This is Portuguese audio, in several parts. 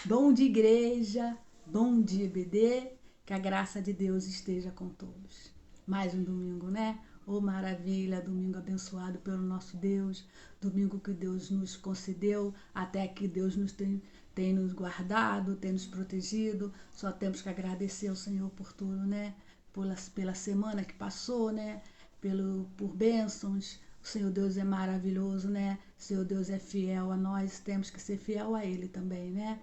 Bom dia, igreja. Bom dia, EBD. Que a graça de Deus esteja com todos. Mais um domingo, né? Oh, maravilha, domingo abençoado pelo nosso Deus, domingo que Deus nos concedeu, até que Deus tem nos guardado, tem nos protegido. Só temos que agradecer ao Senhor por tudo, né? Pela semana que passou, né? Por bênçãos. O Senhor Deus é maravilhoso, né? O Senhor Deus é fiel a nós, temos que ser fiel a Ele também, né?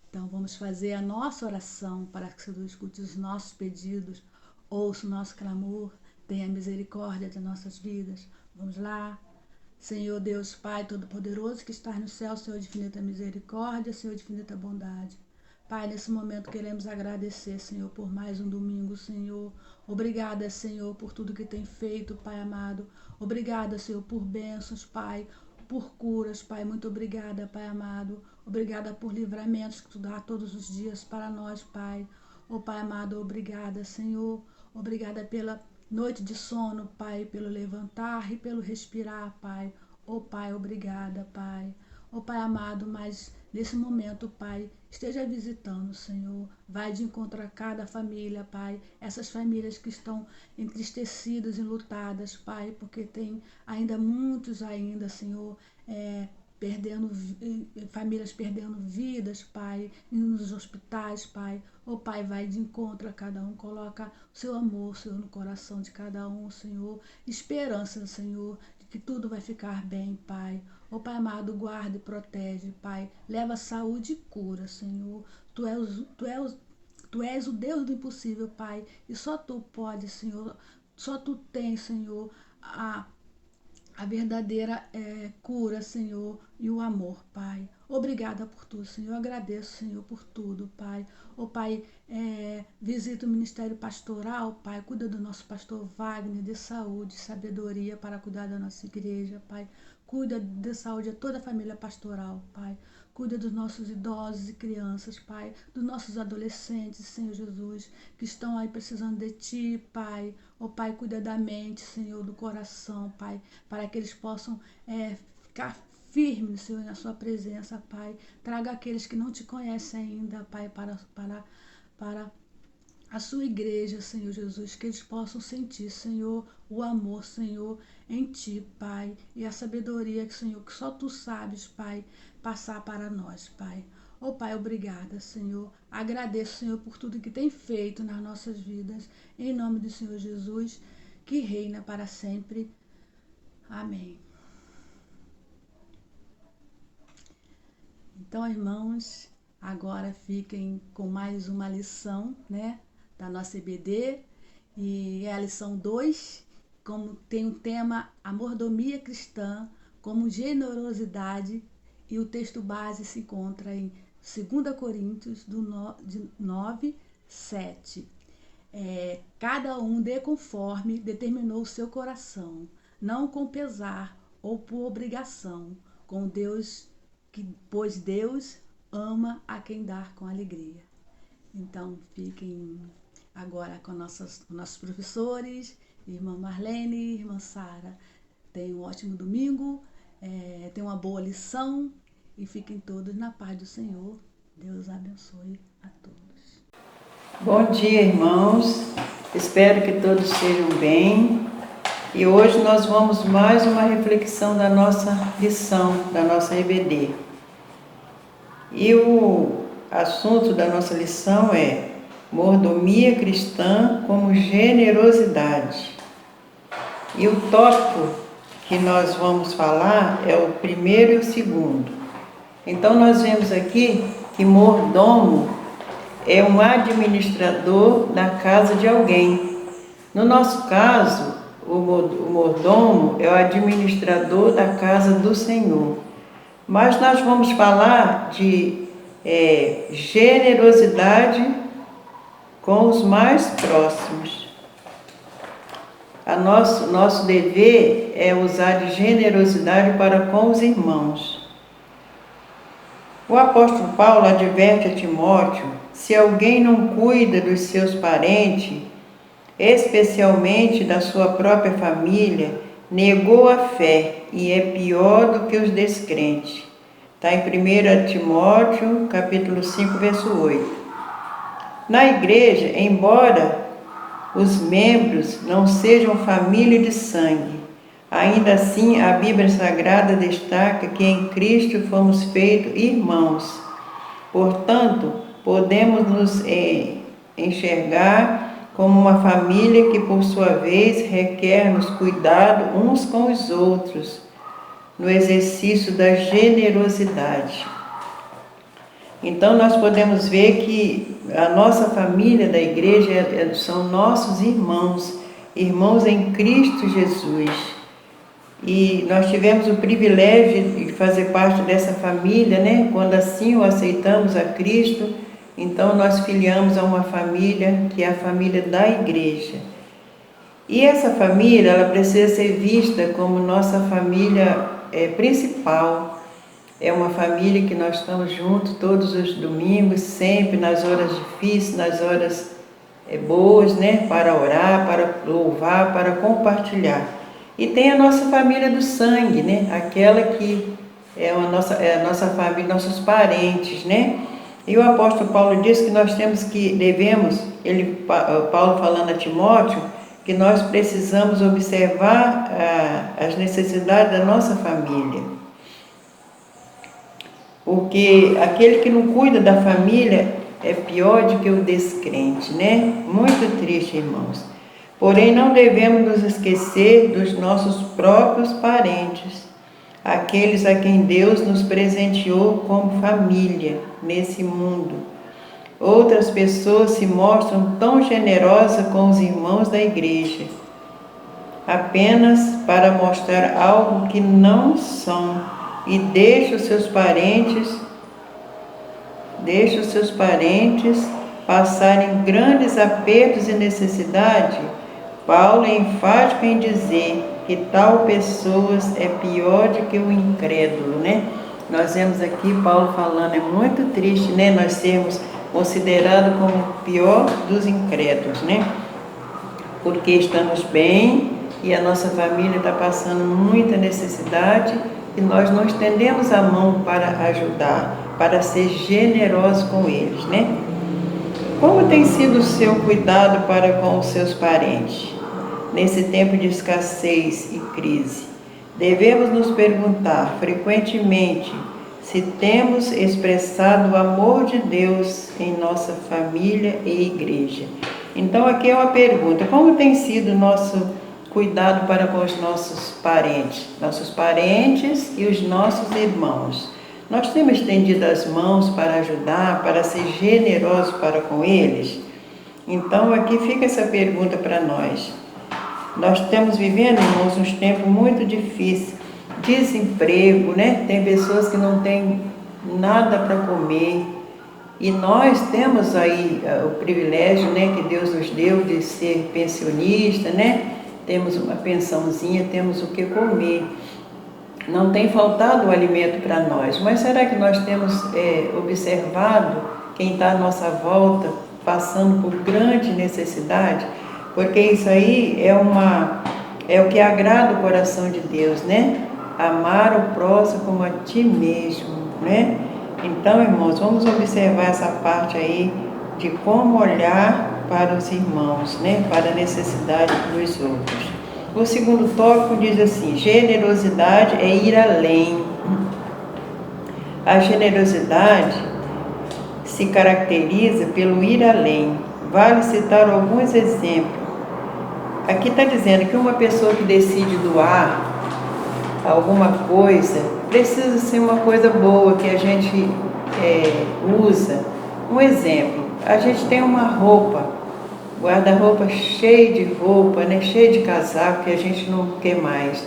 Então vamos fazer a nossa oração para que o Senhor escute os nossos pedidos, ouça o nosso clamor, tenha misericórdia de nossas vidas. Vamos lá. Senhor Deus Pai Todo-Poderoso, que está no céu, Senhor de infinita misericórdia, Senhor de infinita bondade. Pai, nesse momento queremos agradecer, Senhor, por mais um domingo, Senhor. Obrigada, Senhor, por tudo que tem feito, Pai amado. Obrigada, Senhor, por bênçãos, Pai, por curas, Pai. Muito obrigada, Pai amado. Obrigada por livramentos que Tu dá todos os dias para nós, Pai. Oh, Pai amado, obrigada, Senhor. Obrigada pela noite de sono, Pai, pelo levantar e pelo respirar, Pai. Oh, Pai, obrigada, Pai. Oh, Pai amado, mas nesse momento, Pai, esteja visitando, Senhor. Vai de encontro a cada família, Pai. Essas famílias que estão entristecidas e lutadas, Pai, porque tem ainda muitos ainda, Senhor, perdendo, famílias perdendo vidas, Pai, nos hospitais, Pai. Ô Pai, vai de encontro a cada um, coloca o seu amor, Senhor, no coração de cada um, Senhor. Esperança, Senhor, de que tudo vai ficar bem, Pai. Ô Pai amado, guarda e protege, Pai. Leva saúde e cura, Senhor. Tu és o Deus do impossível, Pai. E só Tu pode, Senhor. Só Tu tens, Senhor, a verdadeira cura, Senhor, e o amor, Pai. Obrigada por tudo, Senhor. Eu agradeço, Senhor, por tudo, Pai. Ô, Pai, visita o ministério pastoral, Pai. Cuida do nosso pastor Wagner, de saúde, sabedoria para cuidar da nossa igreja, Pai. Cuida de saúde a toda a família pastoral, Pai. Cuida dos nossos idosos e crianças, Pai. Dos nossos adolescentes, Senhor Jesus, que estão aí precisando de Ti, Pai. Ó Pai, cuida da mente, Senhor, do coração, Pai, para que eles possam ficar firmes, Senhor, na Sua presença, Pai. Traga aqueles que não Te conhecem ainda, Pai, para a Sua igreja, Senhor Jesus, que eles possam sentir, Senhor, o amor, Senhor, em Ti, Pai, e a sabedoria, Senhor, que só Tu sabes, Pai, passar para nós, Pai. Oh, Pai, obrigada, Senhor. Agradeço, Senhor, por tudo que tem feito nas nossas vidas. Em nome do Senhor Jesus, que reina para sempre. Amém. Então, irmãos, agora fiquem com mais uma lição, né, da nossa EBD. E é a lição 2, como tem o tema A Mordomia Cristã, como generosidade. E o texto base se encontra em 2 Coríntios 9, 7. Cada um dê conforme determinou o seu coração, não com pesar ou por obrigação, com Deus, pois Deus ama a quem dá com alegria. Então fiquem agora com nossos professores, irmã Marlene, irmã Sara. Tenham um ótimo domingo, tenham uma boa lição e fiquem todos na paz do Senhor. Deus abençoe a todos. Bom dia, irmãos. Espero que todos estejam bem. E hoje nós vamos mais uma reflexão da nossa lição, da nossa EBD. E o assunto da nossa lição é mordomia cristã como generosidade. E o tópico que nós vamos falar é o primeiro e o segundo. Então nós vemos aqui que mordomo é um administrador da casa de alguém. No nosso caso, o mordomo é o administrador da casa do Senhor. Mas nós vamos falar de generosidade com os mais próximos. Nosso dever é usar de generosidade para com os irmãos. O apóstolo Paulo adverte a Timóteo: se alguém não cuida dos seus parentes, especialmente da sua própria família, negou a fé e é pior do que os descrentes. Está em 1 Timóteo, capítulo 5, verso 8. Na igreja, embora os membros não sejam família de sangue, ainda assim a Bíblia Sagrada destaca que em Cristo fomos feitos irmãos. Portanto, podemos nos enxergar como uma família que, por sua vez, requer-nos cuidado uns com os outros, no exercício da generosidade. Então, nós podemos ver que a nossa família da igreja são nossos irmãos, irmãos em Cristo Jesus. E nós tivemos o privilégio de fazer parte dessa família, né? Quando assim o aceitamos a Cristo, então nós filiamos a uma família que é a família da igreja. E essa família, ela precisa ser vista como nossa família principal. É uma família que nós estamos juntos todos os domingos, sempre nas horas difíceis, nas horas boas, né? Para orar, para louvar, para compartilhar. E tem a nossa família do sangue, né? Aquela que é a nossa família, nossos parentes, né? E o apóstolo Paulo diz que nós Paulo falando a Timóteo, que nós precisamos observar as necessidades da nossa família. Porque aquele que não cuida da família é pior do que o descrente, né? Muito triste, irmãos. Porém, não devemos nos esquecer dos nossos próprios parentes, aqueles a quem Deus nos presenteou como família nesse mundo. Outras pessoas se mostram tão generosas com os irmãos da igreja, apenas para mostrar algo que não são, e deixam os seus parentes passarem grandes apertos e necessidade. Paulo é enfático em dizer que tal pessoas é pior do que o incrédulo, né? Nós vemos aqui Paulo falando, é muito triste, né? Nós sermos considerados como o pior dos incrédulos, né? Porque estamos bem e a nossa família está passando muita necessidade e nós não estendemos a mão para ajudar, para ser generosos com eles, né? Como tem sido o seu cuidado para com os seus parentes, nesse tempo de escassez e crise? Devemos nos perguntar frequentemente se temos expressado o amor de Deus em nossa família e igreja. Então aqui é uma pergunta: como tem sido o nosso cuidado para com os nossos parentes e os nossos irmãos? Nós temos estendido as mãos para ajudar, para ser generosos para com eles? Então aqui fica essa pergunta para nós. Nós estamos vivendo, irmãos, uns tempos muito difíceis, desemprego, né? Tem pessoas que não têm nada para comer. E nós temos aí o privilégio, né, que Deus nos deu de ser pensionista, né? Temos uma pensãozinha, temos o que comer. Não tem faltado o alimento para nós, mas será que nós temos observado quem está à nossa volta passando por grande necessidade? Porque isso aí é o que agrada o coração de Deus, né? Amar o próximo como a ti mesmo, né? Então, irmãos, vamos observar essa parte aí de como olhar para os irmãos, né? Para a necessidade dos outros. O segundo tópico diz assim: generosidade é ir além. A generosidade se caracteriza pelo ir além. Vale citar alguns exemplos. Aqui está dizendo que uma pessoa que decide doar alguma coisa, precisa ser uma coisa boa que a gente usa. Um exemplo: a gente tem uma roupa, guarda-roupa cheio de roupa, né? Cheio de casaco que a gente não quer mais.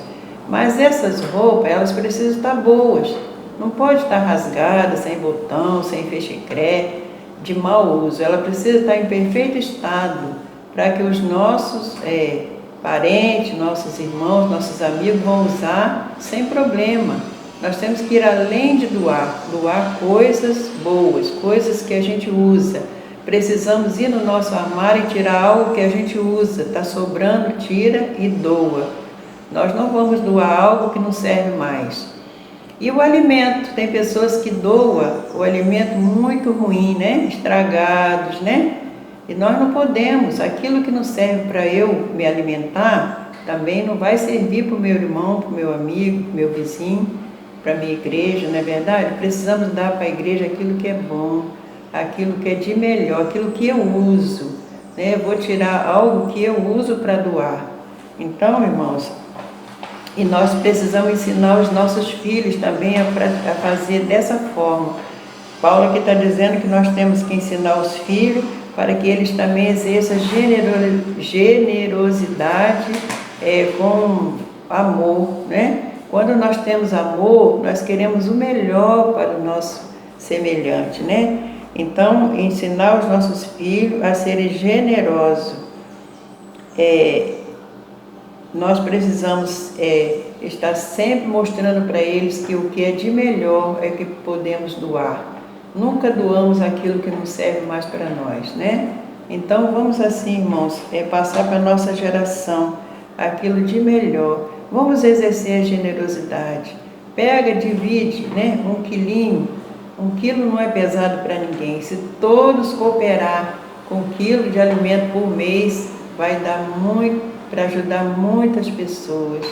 Mas essas roupas, elas precisam estar boas. Não pode estar rasgada, sem botão, sem fechecré, de mau uso. Ela precisa estar em perfeito estado para que os nossos parentes, nossos irmãos, nossos amigos vão usar sem problema. Nós temos que ir além de doar coisas boas, coisas que a gente usa. Precisamos ir no nosso armário e tirar algo que a gente usa, está sobrando, tira e doa. Nós não vamos doar algo que não serve mais. E o alimento, tem pessoas que doam o alimento muito ruim, né? Estragados, né? E nós não podemos, aquilo que não serve para eu me alimentar, também não vai servir para o meu irmão, para o meu amigo, para o meu vizinho, para a minha igreja, não é verdade? Precisamos dar para a igreja aquilo que é bom, aquilo que é de melhor, aquilo que eu uso, né? Eu vou tirar algo que eu uso para doar. Então, irmãos, e nós precisamos ensinar os nossos filhos também a fazer dessa forma. Paulo aqui está dizendo que nós temos que ensinar os filhos para que eles também exerçam generosidade com amor, né? Quando nós temos amor, nós queremos o melhor para o nosso semelhante, né? Então, ensinar os nossos filhos a serem generosos. Nós precisamos estar sempre mostrando para eles que o que é de melhor é que podemos doar. Nunca doamos aquilo que não serve mais para nós, né? Então vamos assim, irmãos, passar para a nossa geração aquilo de melhor. Vamos exercer a generosidade. Pega, divide, né? 1 quilinho. 1 quilo não é pesado para ninguém. Se todos cooperar com 1 quilo de alimento por mês, vai dar muito para ajudar muitas pessoas.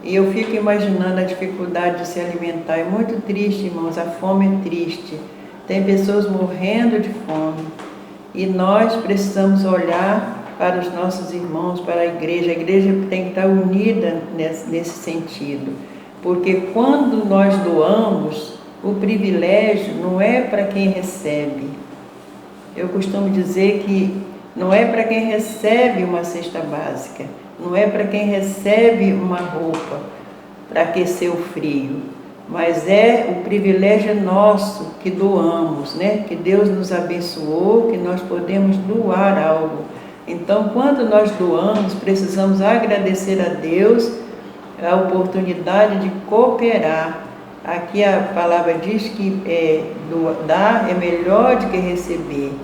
E eu fico imaginando a dificuldade de se alimentar. É muito triste, irmãos, a fome é triste. Tem pessoas morrendo de fome. E nós precisamos olhar para os nossos irmãos, para a igreja. A igreja tem que estar unida nesse sentido. Porque quando nós doamos, o privilégio não é para quem recebe. Eu costumo dizer que não é para quem recebe uma cesta básica, não é para quem recebe uma roupa para aquecer o frio, mas o privilégio nosso que doamos, né? Que Deus nos abençoou, que nós podemos doar algo. Então, quando nós doamos, precisamos agradecer a Deus a oportunidade de cooperar. Aqui a palavra diz que dar é melhor do que receber.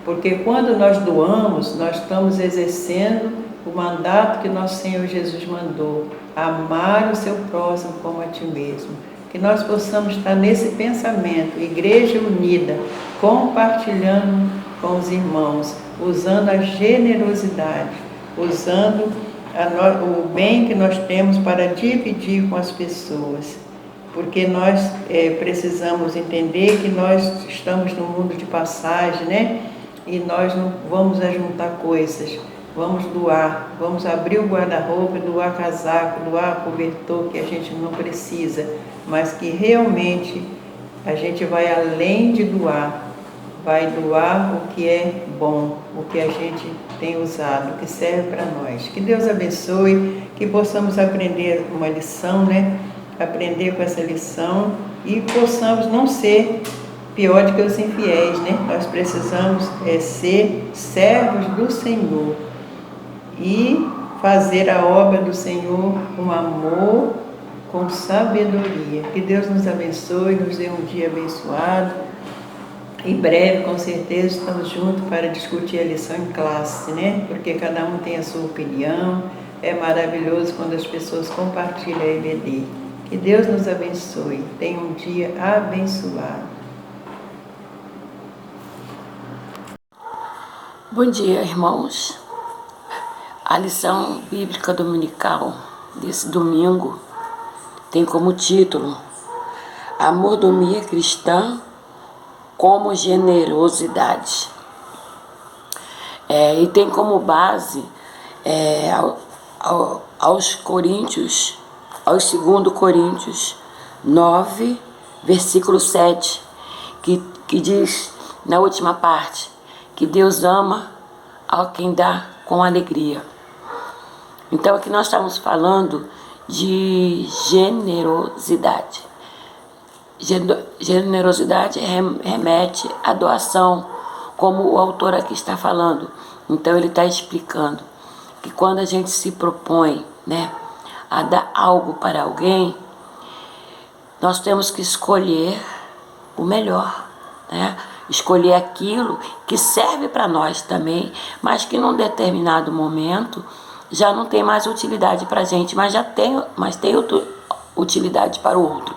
Porque quando nós doamos, nós estamos exercendo o mandato que nosso Senhor Jesus mandou, amar o seu próximo como a ti mesmo. Que nós possamos estar nesse pensamento, igreja unida, compartilhando com os irmãos, usando a generosidade, usando o bem que nós temos para dividir com as pessoas. Porque nós precisamos entender que nós estamos no mundo de passagem, né? E nós não vamos ajuntar coisas, vamos doar, vamos abrir o guarda-roupa, doar casaco, doar cobertor que a gente não precisa, mas que realmente a gente vai além de doar, vai doar o que é bom, o que a gente tem usado, o que serve para nós. Que Deus abençoe, que possamos aprender uma lição, né? Aprender com essa lição e possamos não ser pior do que os infiéis, né? Nós precisamos ser servos do Senhor e fazer a obra do Senhor com amor, com sabedoria. Que Deus nos abençoe, nos dê um dia abençoado. Em breve, com certeza, estamos juntos para discutir a lição em classe, né? Porque cada um tem a sua opinião. É maravilhoso quando as pessoas compartilham a EBD. Que Deus nos abençoe. Tenha um dia abençoado. Bom dia, irmãos. A lição bíblica dominical desse domingo tem como título A Mordomia Cristã como Generosidade. E tem como base aos 2 Coríntios 9, versículo 7, que diz na última parte que Deus ama a quem dá com alegria. Então aqui nós estamos falando de generosidade. Generosidade remete à doação, como o autor aqui está falando. Então ele está explicando que quando a gente se propõe, né, a dar algo para alguém, nós temos que escolher o melhor, né? Escolher aquilo que serve para nós também, mas que num determinado momento já não tem mais utilidade para a gente, mas tem utilidade para o outro.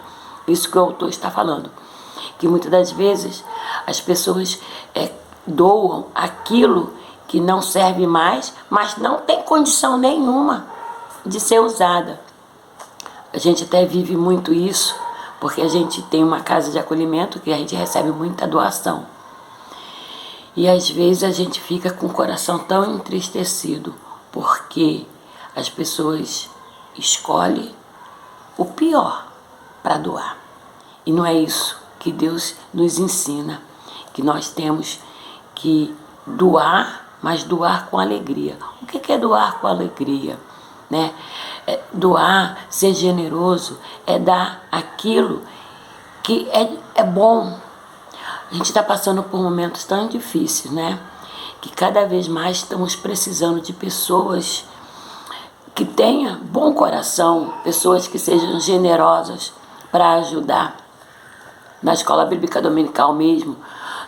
isso que o autor está falando, que muitas das vezes as pessoas doam aquilo que não serve mais, mas não tem condição nenhuma de ser usada. A gente até vive muito isso, porque a gente tem uma casa de acolhimento que a gente recebe muita doação. E às vezes a gente fica com o coração tão entristecido, porque as pessoas escolhem o pior para doar. E não é isso que Deus nos ensina, que nós temos que doar, mas doar com alegria. O que é doar com alegria? Né? Doar, ser generoso, é dar aquilo que é bom. A gente está passando por momentos tão difíceis, né? Que cada vez mais estamos precisando de pessoas que tenham bom coração, pessoas que sejam generosas para ajudar. Na escola bíblica dominical mesmo,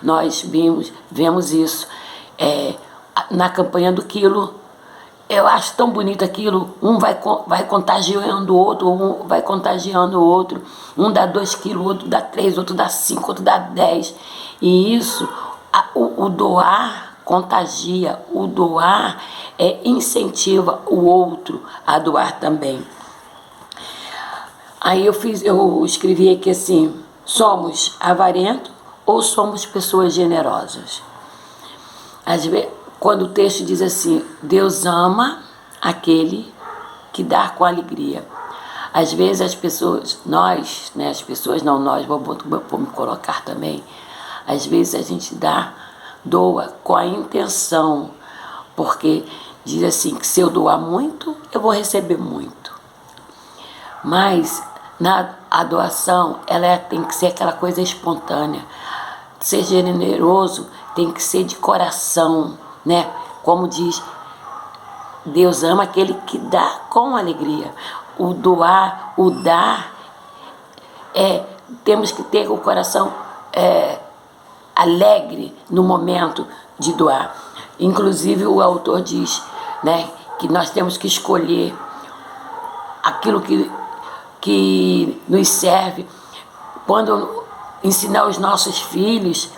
nós vemos isso. Na campanha do quilo, eu acho tão bonito aquilo, um vai contagiando o outro, um vai contagiando o outro, um dá 2 quilos, outro dá 3, outro dá 5, outro dá 10. E isso, o doar contagia, o doar incentiva o outro a doar também. Aí eu escrevi aqui assim, somos avarentos ou somos pessoas generosas? Às vezes, quando o texto diz assim, Deus ama aquele que dá com alegria. Às vezes as pessoas, nós, né, as pessoas não nós, vou me colocar também, às vezes a gente doa com a intenção, porque diz assim, que se eu doar muito, eu vou receber muito. Mas a doação, ela tem que ser aquela coisa espontânea. Ser generoso tem que ser de coração, né? Como diz, Deus ama aquele que dá com alegria. O doar, o dar, temos que ter o coração alegre no momento de doar. Inclusive o autor diz, né, que nós temos que escolher aquilo que nos serve. Quando ensinar os nossos filhos,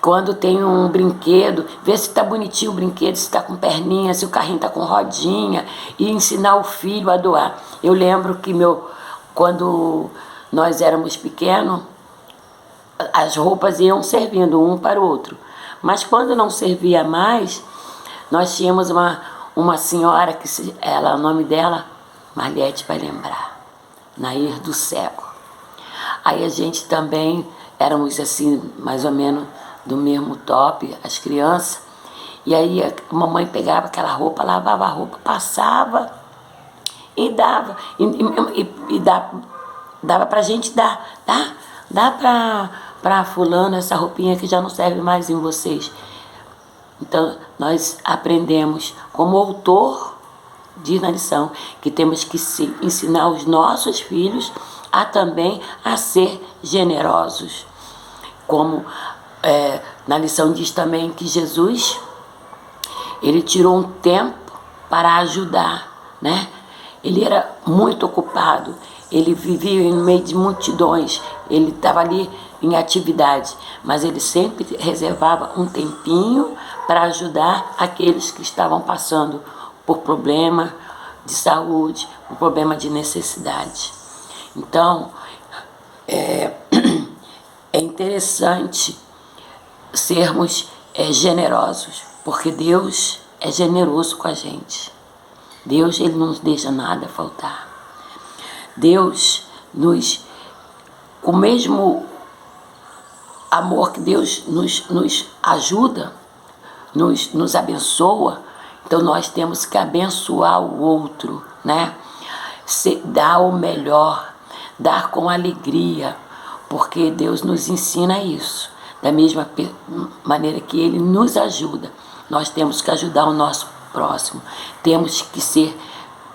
quando tem um brinquedo, ver se está bonitinho o brinquedo, se está com perninha, se o carrinho está com rodinha, e ensinar o filho a doar. Eu lembro que quando nós éramos pequenos, as roupas iam servindo um para o outro. Mas quando não servia mais, nós tínhamos uma senhora, o nome dela, Marliete vai lembrar, Nair do Cego. Aí a gente também éramos assim, mais ou menos do mesmo top, as crianças, e aí a mamãe pegava aquela roupa, lavava a roupa, passava e dava, dava pra gente dar, tá? Dá pra fulano essa roupinha que já não serve mais em vocês. Então nós aprendemos, como autor diz na lição, que temos que ensinar os nossos filhos também a ser generosos. Como na lição diz também que Jesus, ele tirou um tempo para ajudar, né? Ele era muito ocupado, ele vivia no meio de multidões, ele estava ali em atividade, mas ele sempre reservava um tempinho para ajudar aqueles que estavam passando por problema de saúde, por problema de necessidade. Então, é interessante sermos generosos, porque Deus é generoso com a gente. Deus, ele não nos deixa nada faltar. Deus com o mesmo amor que Deus nos ajuda, nos abençoa, então nós temos que abençoar o outro, né? Dar o melhor, dar com alegria, porque Deus nos ensina isso. Da mesma maneira que Ele nos ajuda, nós temos que ajudar o nosso próximo, temos que ser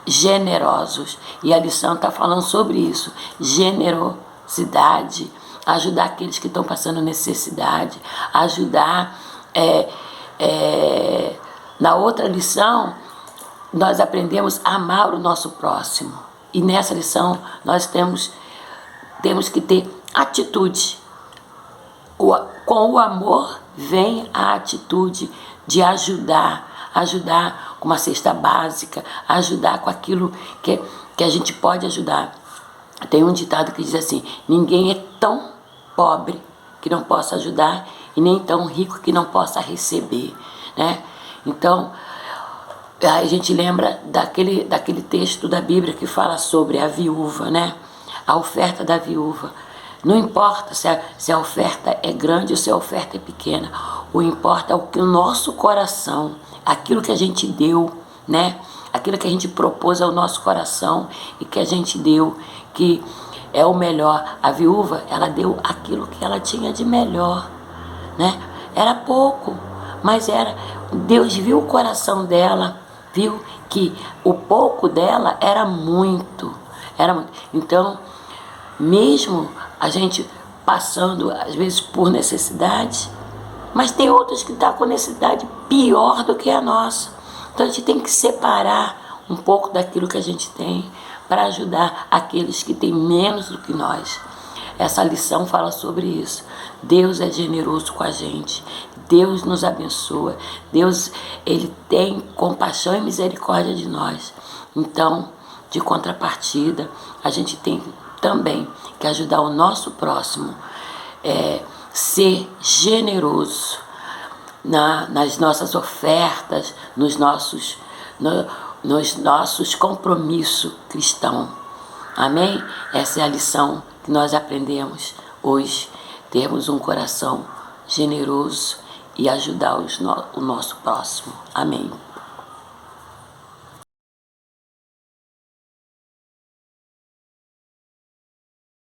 generosos. E a lição está falando sobre isso, generosidade, ajudar aqueles que estão passando necessidade, ajudar. Na outra lição, nós aprendemos a amar o nosso próximo. E nessa lição, nós temos temos que ter atitude. Com o amor vem a atitude de ajudar com uma cesta básica, ajudar com aquilo que a gente pode ajudar. Tem um ditado que diz assim: ninguém é tão pobre que não possa ajudar e nem tão rico que não possa receber, né? Então, a gente lembra daquele texto da Bíblia que fala sobre a viúva, né? A oferta da viúva. Não importa se a oferta é grande ou se a oferta é pequena. O importa é o que o nosso coração, aquilo que a gente deu, né? Aquilo que a gente propôs ao nosso coração e que a gente deu, que é o melhor. A viúva, ela deu aquilo que ela tinha de melhor, né? Era pouco, mas era. Deus viu o coração dela, viu que o pouco dela era muito. Então, mesmo a gente passando às vezes por necessidade, mas tem outras que estão com necessidade pior do que a nossa. Então a gente tem que separar um pouco daquilo que a gente tem para ajudar aqueles que têm menos do que nós. Essa lição fala sobre isso. Deus é generoso com a gente. Deus nos abençoa. Deus, Ele tem compaixão e misericórdia de nós. Então, de contrapartida, a gente tem também que ajudar o nosso próximo, ser generoso nas nossas ofertas, nos nossos compromissos cristãos. Amém? Essa é a lição que nós aprendemos hoje. Termos um coração generoso e ajudar o nosso próximo. Amém.